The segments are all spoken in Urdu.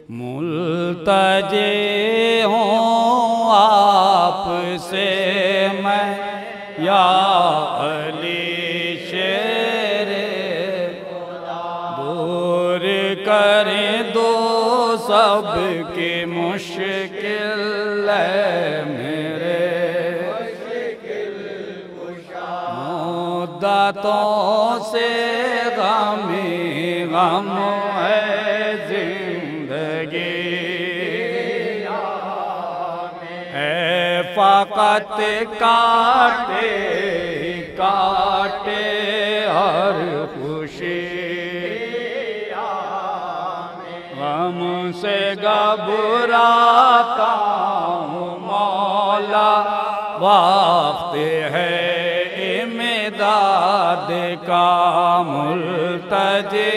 ملتجئ ہوں آپ سے میں یا علی شیر خدا، دور کریں دو سب کی مشکل ہے میرے، مدتوں سے غمی غم ہے زندگی، ہے فقط کاٹے کاٹے ہر خوشی، غم سے گھبراتا ہوں مولا، وقت ہے امداد کا، ملتجئ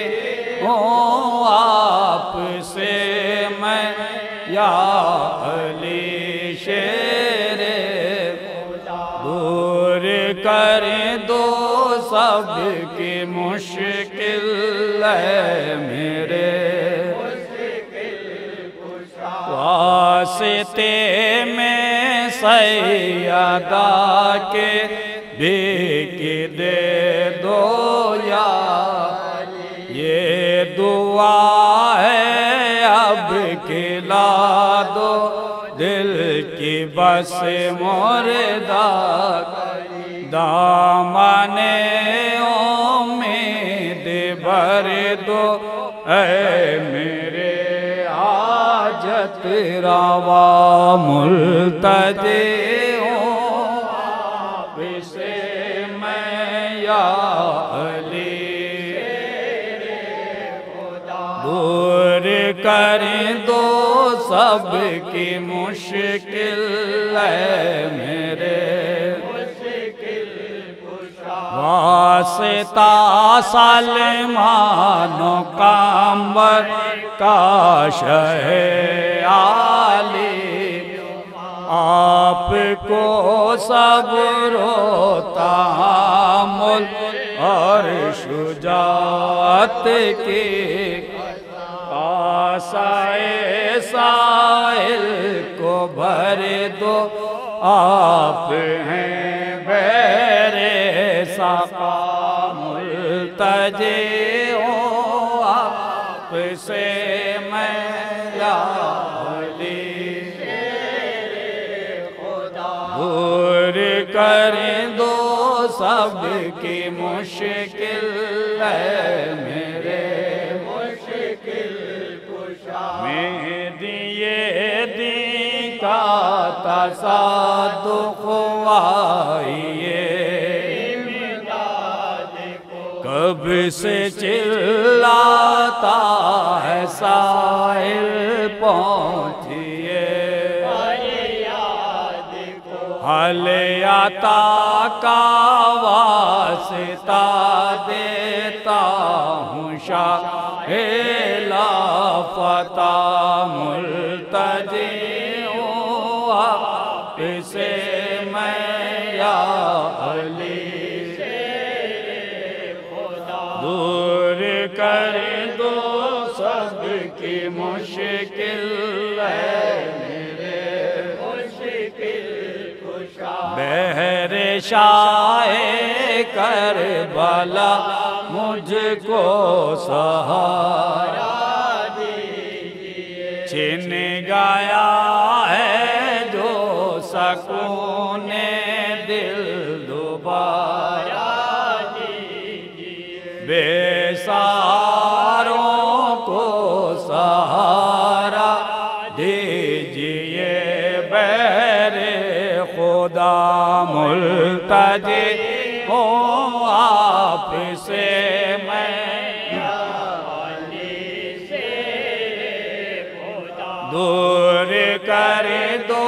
ہوں آپ سے میں یا علی شیر خدا، دور کریں دو سب کی مشکل ہے میرے، واسطے میں سیدہ کے بھیک دے دو یا، یہ دعا ہے اب کھلا دو دل کی بس مردہ، دامن امید بھر دو اے میرے حاجت روا، ملتجئ ہوں آپ سے میں یا علی، دور کریں دو سب کی مشکل ہے میرے، واسطہ سلمان و کامبر کا شہ عالی، آپ کو صبر و تحمل اور شجاعت کی، کاسۂ سائل کو بھر دو، آپ ہیں بحر سخا، ملتجئ ہوں آپ سے میں یا علی شیر خدا، دور کریں دو سب کی مشکل ہے میرے، مہدی دین کا تصدق آئیے، کب سے چلاتا ہے سائل پہنچیے، حل عطا کا واسطہ دیتا ہوں شاہ لافتہ، ملتجئ ہوں آپ سے میں یا علی شیر خدا، دور کریں دو سب کی مشکل ہے میرے، بحر شاہ کربلا مجھ کو سہارا دیجئے، چھن گیا ہے جو سکون دل دوبارہ دیجئے، بے سہاروں کو سہارا دیجئے، بحر خدا، ملتجئ ہوں آپ سے میں یا علی شیر خدا، دور کریں دو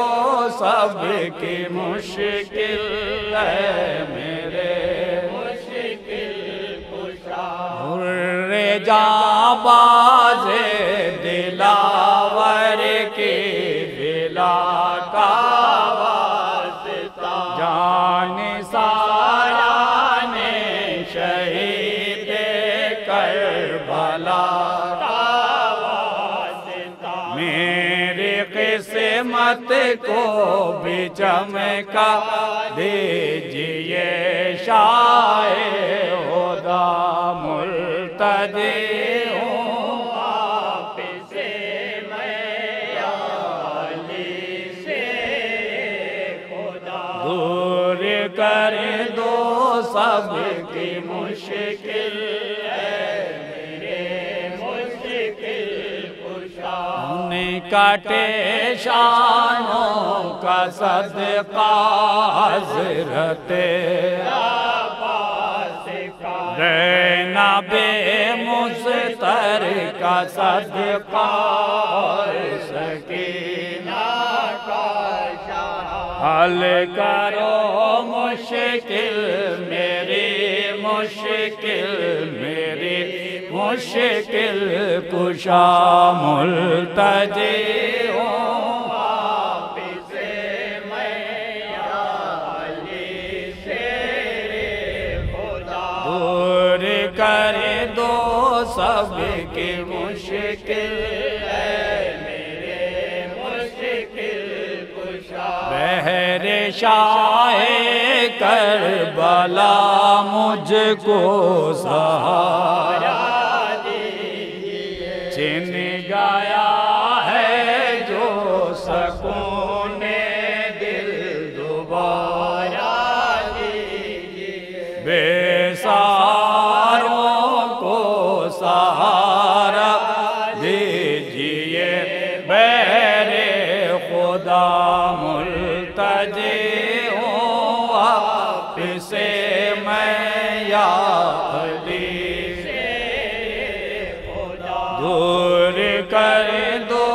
سب کی مشکل ہے میرے، حر جاں باز دلاور کی بلا کا واسطہ، جان سایہ نے شہید کربلا کا واسطہ، میری قسمت کو بھی چمکا دیجئے شاہ خدا ملتجی ہوں آپ سے میں علی سے خدا دور کر دو سب کی مشکل کٹے شانوں کا صدقہ حضرت رہنا بے مستر کا صدقہ سکینہ کا حل کرو مشکل میری مشکل میری مشکل کشا ملتجی ہوں آپ سے میں علی سے خدا دور کر دو سب کی مشکل میرے مشکل کشا بہر شاہ کربلا مجھ کو سہارا چھن گیا ہے جو سکون دل دوبارہ دیجئے بے سہاروں کو سہارا دیجئے بہر خدا ملتجی ہوں آپ سے میں یا علی دور کر دو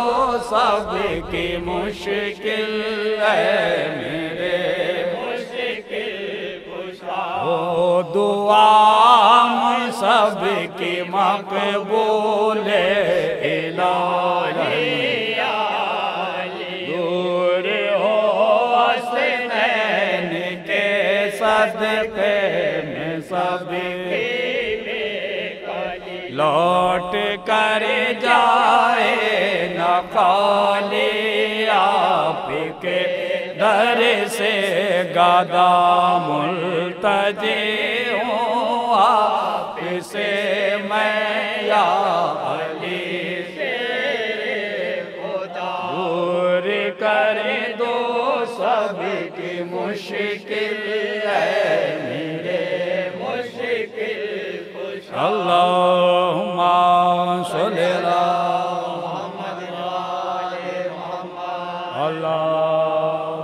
سب کی مشکل ہے میرے مشکل کشا ہو دعا میں سب کی مقبول الہی دور ہو حسنین کے صدقے میں سب کی لوٹ کر جائے نہ خالی آپ کے در سے گدا ملتجی ہوں آپ سے میں یا علی سے خدا دور کر دو سب کی مشکل ہے میرے مشکل اللہم صلی اللہ محمد اللہ